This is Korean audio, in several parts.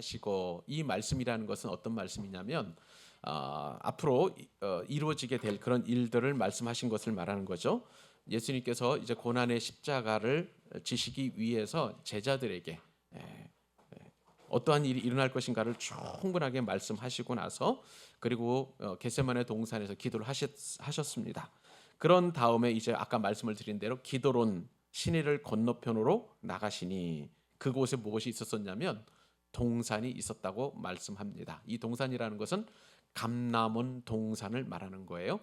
하시고, 이 말씀이라는 것은 어떤 말씀이냐면 앞으로 이루어지게 될 그런 일들을 말씀하신 것을 말하는 거죠. 예수님께서 이제 고난의 십자가를 지시기 위해서 제자들에게 어떠한 일이 일어날 것인가를 충분하게 말씀하시고 나서, 그리고 겟세마네 동산에서 기도를 하셨습니다. 그런 다음에 이제 아까 말씀을 드린 대로 기도론 시내를 건너편으로 나가시니, 그곳에 무엇이 있었었냐면 동산이 있었다고 말씀합니다. 이 동산이라는 것은 감람원 동산을 말하는 거예요.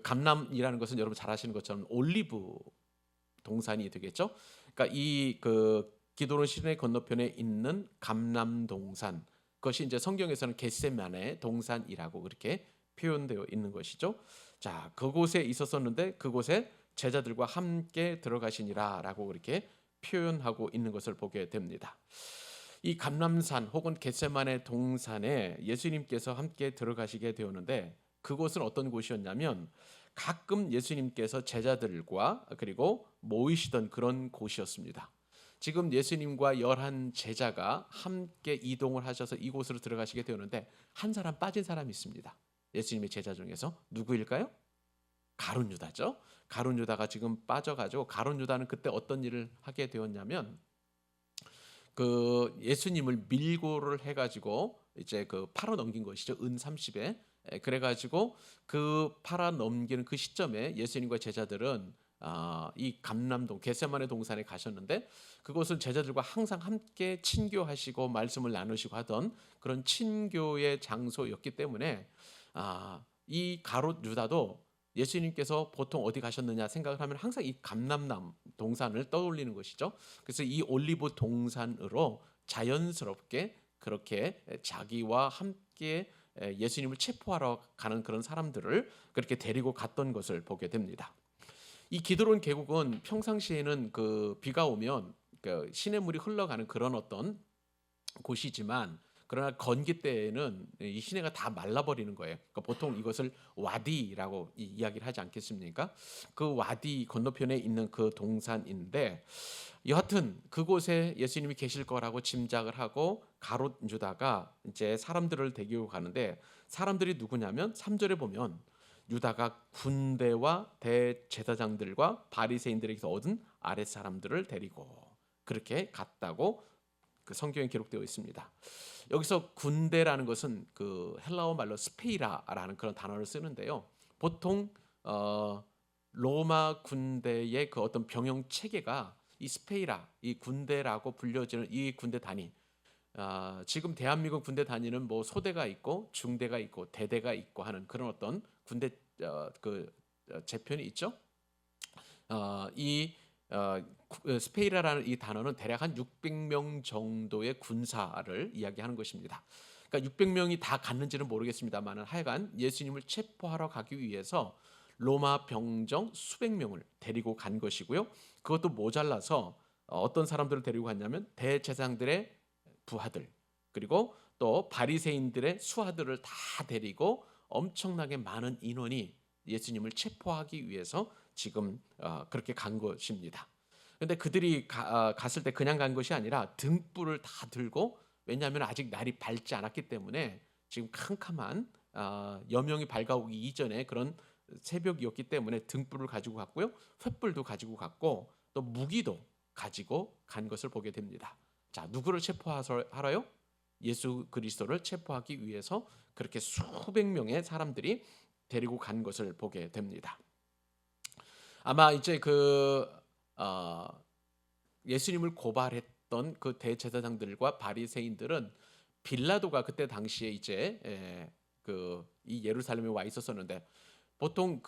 감람이라는 것은 여러분 잘 아시는 것처럼 올리브 동산이 되겠죠. 그러니까 이 기도론 시내 건너편에 있는 감람 동산, 그것이 이제 성경에서는 겟세마네 동산이라고 그렇게 표현되어 있는 것이죠. 자, 그곳에 있었었는데 그곳에 제자들과 함께 들어가시니라라고 그렇게 표현하고 있는 것을 보게 됩니다. 이 감람산 혹은 겟세마네 동산에 예수님께서 함께 들어가시게 되었는데, 그곳은 어떤 곳이었냐면 가끔 예수님께서 제자들과 그리고 모이시던 그런 곳이었습니다. 지금 예수님과 11 제자가 함께 이동을 하셔서 이곳으로 들어가시게 되었는데, 한 사람 빠진 사람이 있습니다. 예수님의 제자 중에서 누구일까요? 가룟 유다죠. 가룟 유다가 지금 빠져가지고, 가룟 유다는 그때 어떤 일을 하게 되었냐면 예수님을 밀고를 해가지고 이제 팔아 넘긴 것이죠. 은 30에. 그래가지고 팔아 넘기는 그 시점에 예수님과 제자들은 이 감람동 겟세마네 동산에 가셨는데, 그곳은 제자들과 항상 함께 친교하시고 말씀을 나누시고 하던 그런 친교의 장소였기 때문에 이 가롯 유다도 예수님께서 보통 어디 가셨느냐 생각을 하면 항상 이 감람남 동산을 떠올리는 것이죠. 그래서 이 올리브 동산으로 자연스럽게 그렇게 자기와 함께 예수님을 체포하러 가는 그런 사람들을 그렇게 데리고 갔던 것을 보게 됩니다. 이 기드론 계곡은 평상시에는 비가 오면 시냇물이 흘러가는 그런 어떤 곳이지만, 그러나 건기 때에는 이 시내가 다 말라버리는 거예요. 그러니까 보통 이것을 와디라고 이야기를 하지 않겠습니까? 그 와디 건너편에 있는 그 동산인데, 여하튼 그곳에 예수님이 계실 거라고 짐작을 하고 가롯 유다가 이제 사람들을 데리고 가는데, 사람들이 누구냐면 3절에 보면 유다가 군대와 대제사장들과 바리새인들에게서 얻은 아랫사람들을 데리고 그렇게 갔다고 성경에 기록되어 있습니다. 여기서 군대라는 것은 헬라어 말로 스페이라라는 그런 단어를 쓰는데요. 보통 로마 군대의 어떤 병영 체계가 이 스페이라, 이 군대라고 불려지는 이 군대 단위. 지금 대한민국 군대 단위는 뭐 소대가 있고 중대가 있고 대대가 있고 하는 그런 어떤 군대 재편이 있죠. 이 스페이라라는 이 단어는 대략 한 600명 정도의 군사를 이야기하는 것입니다. 그러니까 600명이 다 갔는지는 모르겠습니다만, 하여간 예수님을 체포하러 가기 위해서 로마 병정 수백 명을 데리고 간 것이고요. 그것도 모자라서 어떤 사람들을 데리고 갔냐면 대제사장들의 부하들, 그리고 또 바리새인들의 수하들을 다 데리고 엄청나게 많은 인원이 예수님을 체포하기 위해서 지금 그렇게 간 것입니다. 그런데 그들이 갔을 때 그냥 간 것이 아니라 등불을 다 들고, 왜냐하면 아직 날이 밝지 않았기 때문에 지금 캄캄한 여명이 밝아오기 이전에 그런 새벽이었기 때문에 등불을 가지고 갔고요, 횃불도 가지고 갔고, 또 무기도 가지고 간 것을 보게 됩니다. 자, 누구를 체포하러요? 예수 그리스도를 체포하기 위해서 그렇게 수백 명의 사람들이 데리고 간 것을 보게 됩니다. 아마 이제 예수님을 고발했던 그 대제사장들과 바리새인들은 빌라도가 그때 당시에 이제 이 예루살렘에 와 있었었는데, 보통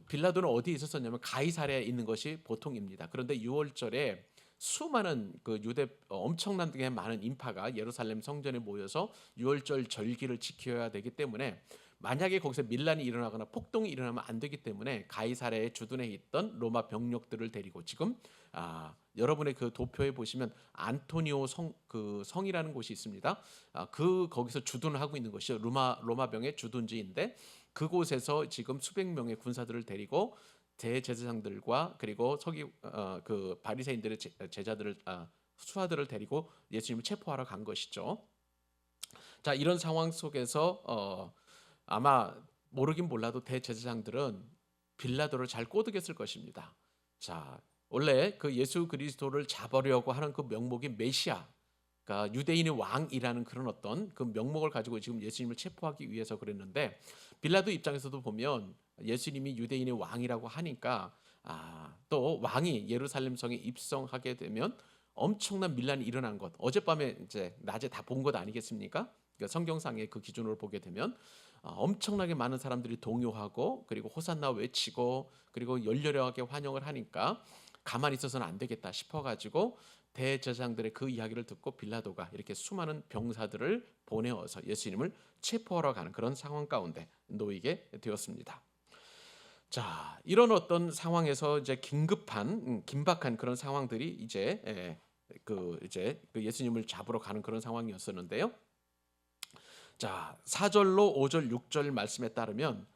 빌라도는 어디에 있었었냐면 가이사랴에 있는 것이 보통입니다. 그런데 6월절에 수많은 유대 엄청나게 많은 인파가 예루살렘 성전에 모여서 6월절 절기를 지켜야 되기 때문에, 만약에 거기서 밀란이 일어나거나 폭동이 일어나면 안 되기 때문에 가이사랴에 주둔해 있던 로마 병력들을 데리고, 지금 여러분의 도표에 보시면 안토니오 성이라는 곳이 있습니다. 거기서 주둔을 하고 있는 것이 로마 병의 주둔지인데, 그곳에서 지금 수백 명의 군사들을 데리고 대제사장들과 그리고 바리새인들의 제자들을 수하들을 데리고 예수님을 체포하러 간 것이죠. 자, 이런 상황 속에서 아마 모르긴 몰라도 대제사장들은 빌라도를 잘 꼬드겼을 것입니다. 자, 원래 그 예수 그리스도를 잡으려고 하는 그 명목이 메시아, 그러니까 유대인의 왕이라는 그런 어떤 그 명목을 가지고 지금 예수님을 체포하기 위해서 그랬는데, 빌라도 입장에서도 보면 예수님이 유대인의 왕이라고 하니까 또 왕이 예루살렘 성에 입성하게 되면 엄청난 밀란이 일어난 것, 어젯밤에 이제 낮에 다 본 것 아니겠습니까? 그러니까 성경상의 그 기준으로 보게 되면 엄청나게 많은 사람들이 동요하고 그리고 호산나 외치고 그리고 열렬하게 환영을 하니까 가만히 있어서는 안 되겠다 싶어가지고 대제사장들의 그 이야기를 듣고 빌라도가 이렇게 수많은 병사들을 보내어서 예수님을 체포하러 가는 그런 상황 가운데 놓이게 되었습니다. 자, 이런 어떤 상황에서 이제 긴급한 긴박한 그런 상황들이 이제 그 예수님을 잡으러 가는 그런 상황이었었는데요. 자, 4절로 5절, 6절 말씀에 따르면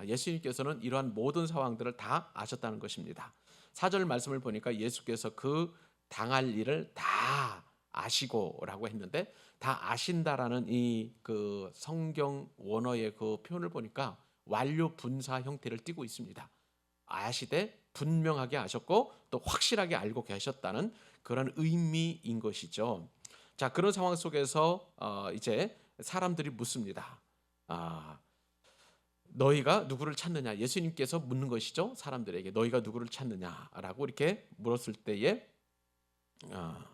예수님께서는 이러한 모든 상황들을 다 아셨다는 것입니다. 4절 말씀을 보니까 예수께서 그 당할 일을 다 아시고라고 했는데, 다 아신다라는 이 그 성경 원어의 그 표현을 보니까 완료 분사 형태를 띠고 있습니다. 아시되 분명하게 아셨고 또 확실하게 알고 계셨다는 그런 의미인 것이죠. 자, 그런 상황 속에서 이제 사람들이 묻습니다. 아, 너희가 누구를 찾느냐? 예수님께서 묻는 것이죠. 사람들에게 너희가 누구를 찾느냐라고 이렇게 물었을 때에 아,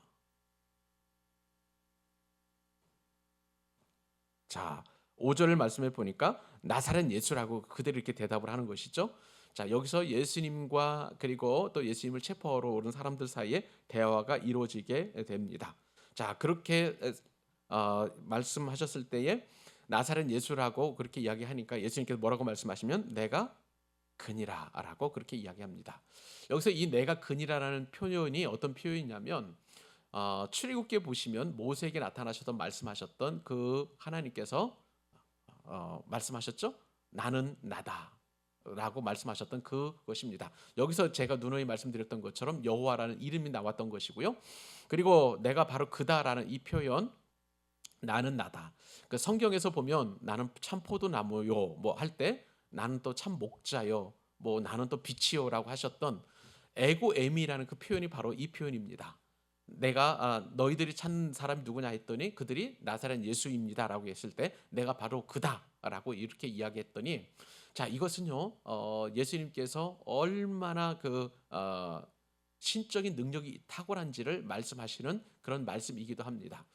자, 5절 말씀해 보니까 나사렛 예수라고 그들이 이렇게 대답을 하는 것이죠. 자, 여기서 예수님과 그리고 또 예수님을 체포하러 오는 사람들 사이에 대화가 이루어지게 됩니다. 자, 그렇게 말씀하셨을 때에 나사렛 예수라고 그렇게 이야기하니까 예수님께서 뭐라고 말씀하시면 내가 그니라라고 그렇게 이야기합니다. 여기서 이 내가 그니라라는 표현이 어떤 표현이냐면 출애굽기에 보시면 모세에게 나타나셨던 말씀하셨던 그 하나님께서 말씀하셨죠? 나는 나다. 라고 말씀하셨던 그것입니다. 여기서 제가 누누이 말씀드렸던 것처럼 여호와라는 이름이 나왔던 것이고요. 그리고 내가 바로 그다라는 이 표현 나는 나다. 그 성경에서 보면 나는 참 포도나무요 뭐 할 때 나는 또 참 목자요 뭐 나는 또 빛이요라고 하셨던 에고에미라는 그 표현이 바로 이 표현입니다. 내가 너희들이 찾는 사람이 누구냐 했더니 그들이 나사렛 예수입니다라고 했을 때 내가 바로 그다라고 이렇게 이야기했더니, 자, 이것은요 예수님께서 얼마나 신적인 능력이 탁월한지를 말씀하시는 그런 말씀이기도 합니다.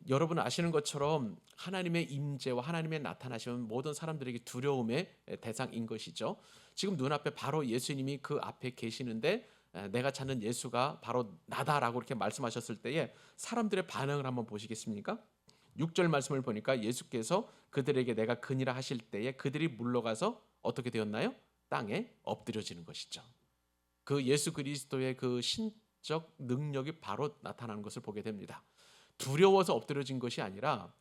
여러분 아시는 것처럼 하나님의 임재와 하나님의 나타나심은 모든 사람들에게 두려움의 대상인 것이죠. 지금 눈앞에 바로 예수님이 그 앞에 계시는데 내가 찾는 예수가 바로 나다라고 이렇게 말씀하셨을 때에 사람들의 반응을 한번 보시겠습니까? 6절 말씀을 보니까 예수께서 그들에게 내가 그니라 하실 때에 그들이 물러가서 어떻게 되었나요? 땅에 엎드려지는 것이죠. 그 예수 그리스도의 그 신적 능력이 바로 나타나는 것을 보게 됩니다. 두려워서 엎드려진 것이 아니라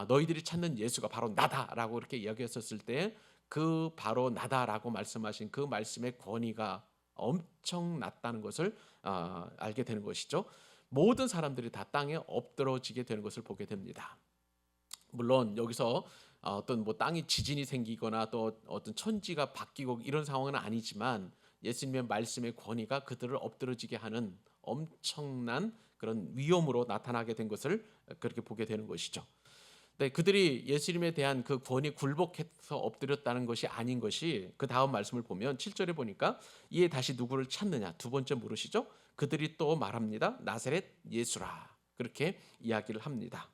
너희들이 찾는 예수가 바로 나다라고 이렇게 이야기했었을 때 그 바로 나다라고 말씀하신 그 말씀의 권위가 엄청났다는 것을 알게 되는 것이죠. 모든 사람들이 다 땅에 엎드러지게 되는 것을 보게 됩니다. 물론 여기서 어떤 뭐 땅이 지진이 생기거나 또 어떤 천지가 바뀌고 이런 상황은 아니지만 예수님의 말씀의 권위가 그들을 엎드러지게 하는 엄청난 그런 위험으로 나타나게 된 것을 그렇게 보게 되는 것이죠. 네, 그들이 예수님에 대한 그 권위 굴복해서 엎드렸다는 것이 아닌 것이 그 다음 말씀을 보면 7절에 보니까 이에 다시 누구를 찾느냐 두 번째 물으시죠. 그들이 또 말합니다. 나사렛 예수라 그렇게 이야기를 합니다.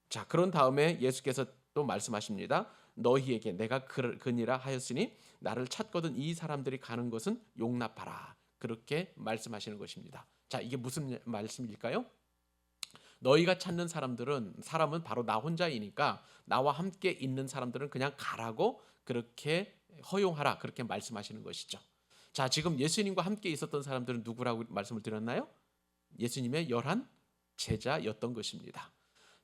자, 그런 다음에 예수께서 또 말씀하십니다. 너희에게 내가 그니라 하였으니 나를 찾거든 이 사람들이 가는 것은 용납하라 그렇게 말씀하시는 것입니다. 자, 이게 무슨 말씀일까요? 너희가 찾는 사람은 바로 나 혼자이니까 나와 함께 있는 사람들은 그냥 가라고 그렇게 허용하라 그렇게 말씀하시는 것이죠. 자, 지금 예수님과 함께 있었던 사람들은 누구라고 말씀을 드렸나요? 예수님의 11 제자였던 것입니다.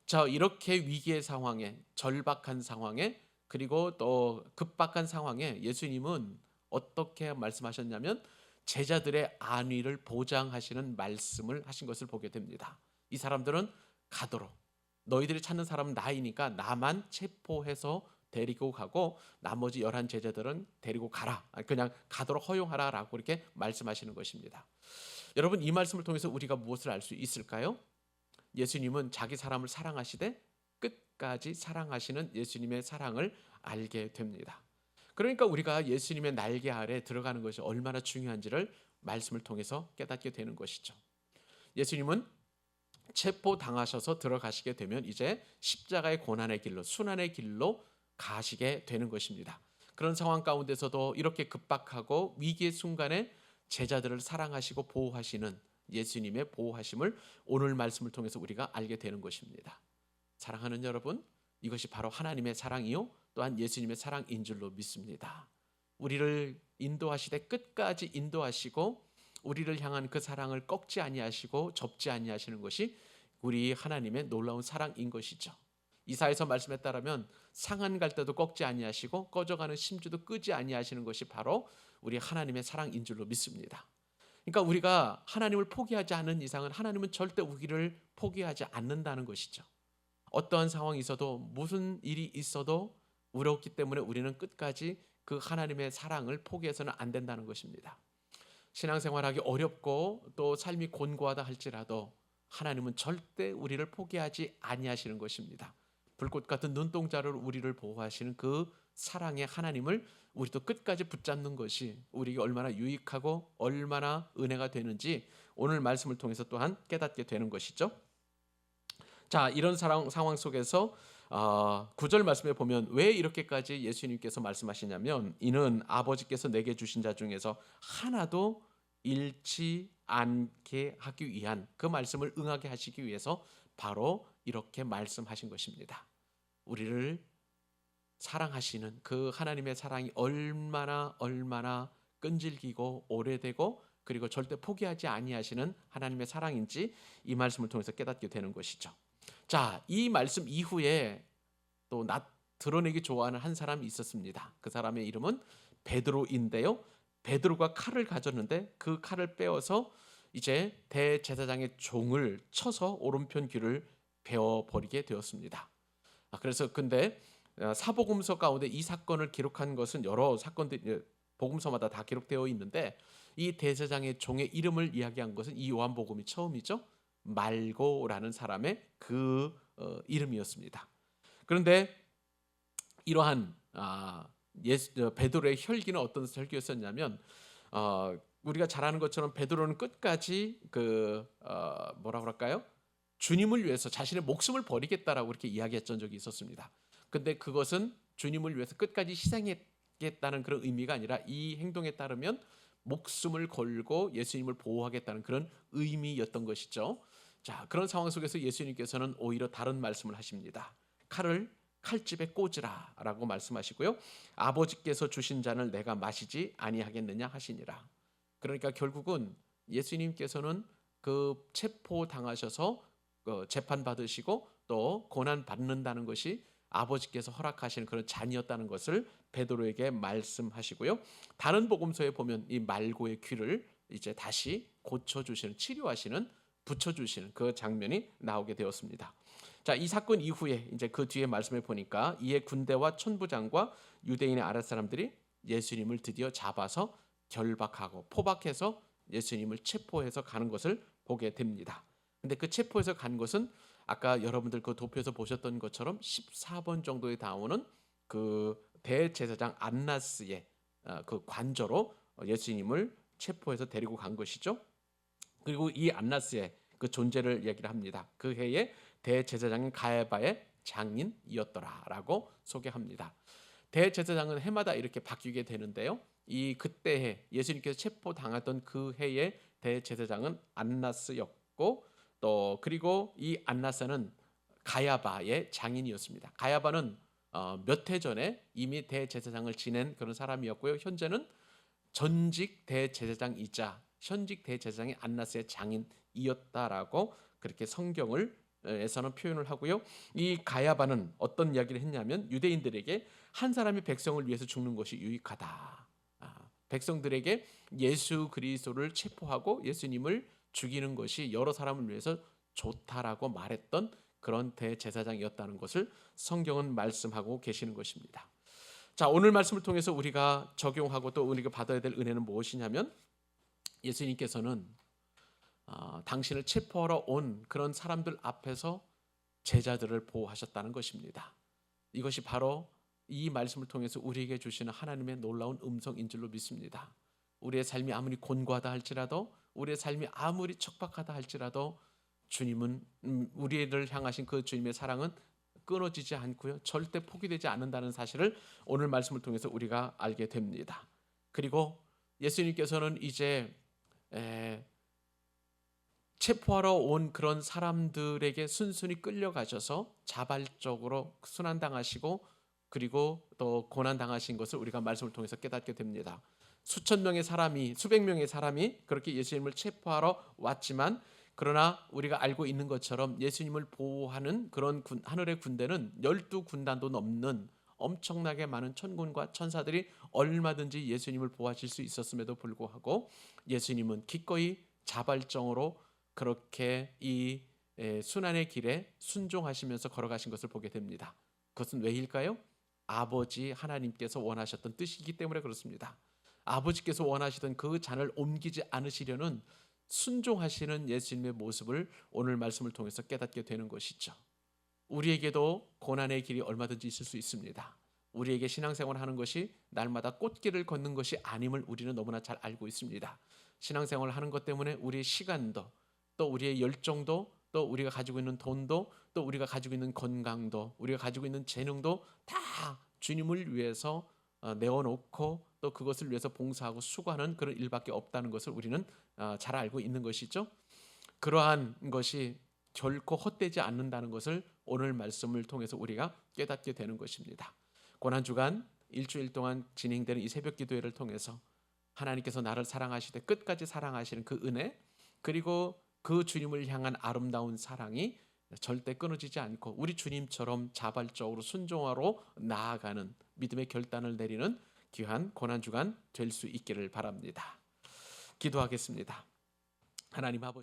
자, 이렇게 위기의 상황에 절박한 상황에 그리고 또 급박한 상황에 예수님은 어떻게 말씀하셨냐면 제자들의 안위를 보장하시는 말씀을 하신 것을 보게 됩니다. 이 사람들은 가도록, 너희들이 찾는 사람은 나이니까 나만 체포해서 데리고 가고 나머지 11 제자들은 데리고 가라, 그냥 가도록 허용하라 라고 이렇게 말씀하시는 것입니다. 여러분, 이 말씀을 통해서 우리가 무엇을 알 수 있을까요? 예수님은 자기 사람을 사랑하시되 끝까지 사랑하시는 예수님의 사랑을 알게 됩니다. 그러니까 우리가 예수님의 날개 아래 들어가는 것이 얼마나 중요한지를 말씀을 통해서 깨닫게 되는 것이죠. 예수님은 체포당하셔서 들어가시게 되면 이제 십자가의 고난의 길로, 순환의 길로 가시게 되는 것입니다. 그런 상황 가운데서도 이렇게 급박하고 위기의 순간에 제자들을 사랑하시고 보호하시는 예수님의 보호하심을 오늘 말씀을 통해서 우리가 알게 되는 것입니다. 사랑하는 여러분, 이것이 바로 하나님의 사랑이요 또한 예수님의 사랑인 줄로 믿습니다. 우리를 인도하시되 끝까지 인도하시고 우리를 향한 그 사랑을 꺾지 아니하시고 접지 아니하시는 것이 우리 하나님의 놀라운 사랑인 것이죠. 이사야서 말씀에 따르면 상한 갈 때도 꺾지 아니하시고 꺼져가는 심주도 끄지 아니하시는 것이 바로 우리 하나님의 사랑인 줄로 믿습니다. 그러니까 우리가 하나님을 포기하지 않는 이상은 하나님은 절대 우리를 포기하지 않는다는 것이죠. 어떠한 상황이 있어도 무슨 일이 있어도 어렵기 때문에 우리는 끝까지 그 하나님의 사랑을 포기해서는 안 된다는 것입니다. 신앙생활하기 어렵고 또 삶이 곤고하다 할지라도 하나님은 절대 우리를 포기하지 아니하시는 것입니다. 불꽃 같은 눈동자를 우리를 보호하시는 그 사랑의 하나님을 우리도 끝까지 붙잡는 것이 우리에게 얼마나 유익하고 얼마나 은혜가 되는지 오늘 말씀을 통해서 또한 깨닫게 되는 것이죠. 자, 이런 상황 속에서 9절 말씀에 보면 왜 이렇게까지 예수님께서 말씀하시냐면 이는 아버지께서 내게 주신 자 중에서 하나도 잃지 않게 하기 위한 그 말씀을 응하게 하시기 위해서 바로 이렇게 말씀하신 것입니다. 우리를 사랑하시는 그 하나님의 사랑이 얼마나 끈질기고 오래되고 그리고 절대 포기하지 아니하시는 하나님의 사랑인지 이 말씀을 통해서 깨닫게 되는 것이죠. 자, 이 말씀 이후에 또 드러내기 좋아하는 한 사람이 있었습니다. 그 사람의 이름은 베드로인데요. 베드로가 칼을 가졌는데 그 칼을 빼어서 이제 대제사장의 종을 쳐서 오른편 귀를 베어버리게 되었습니다. 그래서 근데 사복음서 가운데 이 사건을 기록한 것은 여러 사건들이 복음서마다 다 기록되어 있는데 이 대제사장의 종의 이름을 이야기한 것은 이 요한복음이 처음이죠. 말고라는 사람의 그 이름이었습니다. 그런데 이러한 베드로의 혈기는 어떤 혈기였었냐면 우리가 잘 아는 것처럼 베드로는 끝까지 뭐라고 할까요? 주님을 위해서 자신의 목숨을 버리겠다라고 이렇게 이야기했던 적이 있었습니다. 근데 그것은 주님을 위해서 끝까지 희생하겠다는 그런 의미가 아니라 이 행동에 따르면 목숨을 걸고 예수님을 보호하겠다는 그런 의미였던 것이죠. 자, 그런 상황 속에서 예수님께서는 오히려 다른 말씀을 하십니다. 칼을 칼집에 꽂으라 라고 말씀하시고요. 아버지께서 주신 잔을 내가 마시지 아니하겠느냐 하시니라. 그러니까 결국은 예수님께서는 그 체포당하셔서 재판받으시고 또 고난받는다는 것이 아버지께서 허락하시는 그런 잔이었다는 것을 베드로에게 말씀하시고요. 다른 복음서에 보면 이 말고의 귀를 이제 다시 고쳐주시는, 치료하시는, 붙여주시는 그 장면이 나오게 되었습니다. 자, 이 사건 이후에 이제 그 뒤에 말씀을 보니까 이에 군대와 천부장과 유대인의 아랫사람들이 예수님을 드디어 잡아서 결박하고 포박해서 예수님을 체포해서 가는 것을 보게 됩니다. 근데 그 체포해서 간 것은 아까 여러분들 그 도표에서 보셨던 것처럼 14번 정도에 나오는 그 대제사장 안나스의 그 관저로 예수님을 체포해서 데리고 간 것이죠. 그리고 이 안나스의 그 존재를 얘기를 합니다. 그 해에 대제사장인 가야바의 장인이었더라라고 소개합니다. 대제사장은 해마다 이렇게 바뀌게 되는데요. 이 그때 예수님께서 체포당하던 그 해의 대제사장은 안나스였고 또 그리고 이 안나스는 가야바의 장인이었습니다. 가야바는 몇 해 전에 이미 대제사장을 지낸 그런 사람이었고요. 현재는 전직 대제사장이자 현직 대제사장이 안나스의 장인이었다라고 그렇게 성경을 에서는 표현을 하고요. 이 가야바는 어떤 이야기를 했냐면 유대인들에게 한 사람이 백성을 위해서 죽는 것이 유익하다. 백성들에게 예수 그리스도를 체포하고 예수님을 죽이는 것이 여러 사람을 위해서 좋다라고 말했던 그런 대제사장이었다는 것을 성경은 말씀하고 계시는 것입니다. 자, 오늘 말씀을 통해서 우리가 적용하고 또 우리가 받아야 될 은혜는 무엇이냐면 예수님께서는 당신을 체포하러 온 그런 사람들 앞에서 제자들을 보호하셨다는 것입니다. 이것이 바로 이 말씀을 통해서 우리에게 주시는 하나님의 놀라운 음성인 줄로 믿습니다. 우리의 삶이 아무리 곤고하다 할지라도, 우리의 삶이 아무리 척박하다 할지라도 주님은 우리를 향하신 그 주님의 사랑은 끊어지지 않고요, 절대 포기되지 않는다는 사실을 오늘 말씀을 통해서 우리가 알게 됩니다. 그리고 예수님께서는 이제 체포하러 온 그런 사람들에게 순순히 끌려가셔서 자발적으로 순환당하시고 그리고 또 고난당하신 것을 우리가 말씀을 통해서 깨닫게 됩니다. 수천 명의 사람이, 수백 명의 사람이 그렇게 예수님을 체포하러 왔지만, 그러나 우리가 알고 있는 것처럼 예수님을 보호하는 그런 하늘의 군대는 12군단도 넘는 엄청나게 많은 천군과 천사들이 얼마든지 예수님을 보호하실 수 있었음에도 불구하고 예수님은 기꺼이 자발적으로 그렇게 이 순환의 길에 순종하시면서 걸어가신 것을 보게 됩니다. 그것은 왜일까요? 아버지 하나님께서 원하셨던 뜻이기 때문에 그렇습니다. 아버지께서 원하시던 그 잔을 옮기지 않으시려는 순종하시는 예수님의 모습을 오늘 말씀을 통해서 깨닫게 되는 것이죠. 우리에게도 고난의 길이 얼마든지 있을 수 있습니다. 우리에게 신앙생활 하는 것이 날마다 꽃길을 걷는 것이 아님을 우리는 너무나 잘 알고 있습니다. 신앙생활 하는 것 때문에 우리의 시간도, 또 우리의 열정도, 또 우리가 가지고 있는 돈도, 또 우리가 가지고 있는 건강도, 우리가 가지고 있는 재능도 다 주님을 위해서 내어놓고 또 그것을 위해서 봉사하고 수고하는 그런 일밖에 없다는 것을 우리는 잘 알고 있는 것이죠. 그러한 것이 결코 헛되지 않는다는 것을 오늘 말씀을 통해서 우리가 깨닫게 되는 것입니다. 고난주간 일주일 동안 진행되는 이 새벽 기도회를 통해서 하나님께서 나를 사랑하시되 끝까지 사랑하시는 그 은혜, 그리고 그 주님을 향한 아름다운 사랑이 절대 끊어지지 않고 우리 주님처럼 자발적으로 순종하러 나아가는 믿음의 결단을 내리는 귀한 고난주간 될 수 있기를 바랍니다. 기도하겠습니다. 하나님 아버지,